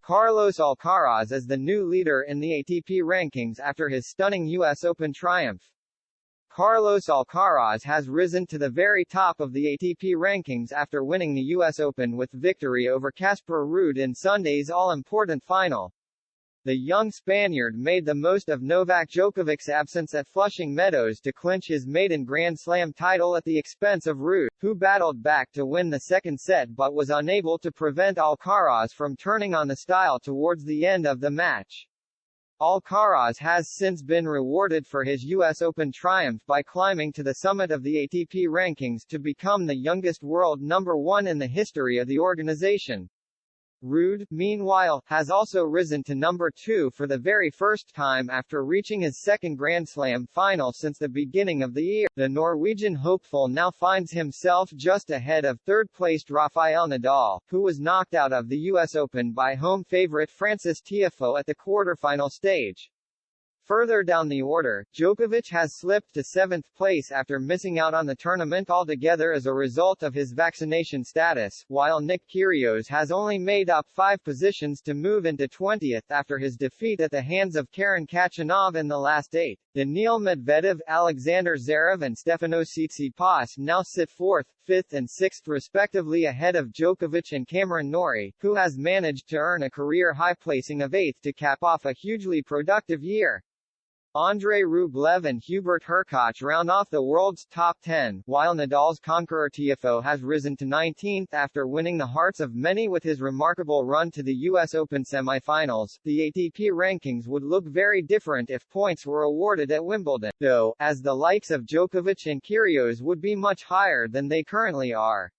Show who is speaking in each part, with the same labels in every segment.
Speaker 1: Carlos Alcaraz is the new leader in the ATP rankings after his stunning U.S. Open triumph. Carlos Alcaraz has risen to the very top of the ATP rankings after winning the U.S. Open with victory over Casper Ruud in Sunday's all-important final. The young Spaniard made the most of Novak Djokovic's absence at Flushing Meadows to clinch his maiden Grand Slam title at the expense of Ruud, who battled back to win the second set but was unable to prevent Alcaraz from turning on the style towards the end of the match. Alcaraz has since been rewarded for his U.S. Open triumph by climbing to the summit of the ATP rankings to become the youngest world number one in the history of the organization. Ruud, meanwhile, has also risen to number 2 for the very first time after reaching his second Grand Slam final since the beginning of the year. The Norwegian hopeful now finds himself just ahead of third-placed Rafael Nadal, who was knocked out of the U.S. Open by home favorite Frances Tiafoe at the quarterfinal stage. Further down the order, Djokovic has slipped to 7th place after missing out on the tournament altogether as a result of his vaccination status, while Nick Kyrgios has only made up 5 positions to move into 20th after his defeat at the hands of Karen Khachanov in the last 8. Daniil Medvedev, Alexander Zverev and Stefanos Tsitsipas now sit 4th, 5th and 6th respectively ahead of Djokovic and Cameron Norrie, who has managed to earn a career-high placing of 8th to cap off a hugely productive year. Andrei Rublev and Hubert Hurkacz round off the world's top 10, while Nadal's conqueror Tiafoe has risen to 19th after winning the hearts of many with his remarkable run to the U.S. Open semifinals. The ATP rankings would look very different if points were awarded at Wimbledon, though, as the likes of Djokovic and Kyrgios would be much higher than they currently are.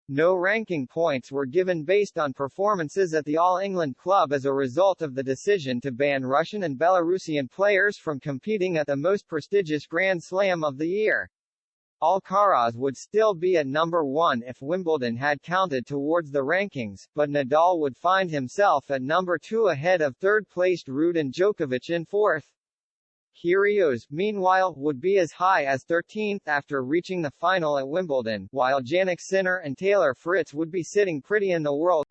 Speaker 1: No ranking points were given based on performances at the All England Club as a result of the decision to ban Russian and Belarusian players from competing at the most prestigious Grand Slam of the year. Alcaraz would still be at number 1 if Wimbledon had counted towards the rankings, but Nadal would find himself at number 2 ahead of third-placed Ruud and Djokovic in 4th. Kyrgios, meanwhile, would be as high as 13th after reaching the final at Wimbledon, while Jannik Sinner and Taylor Fritz would be sitting pretty in the world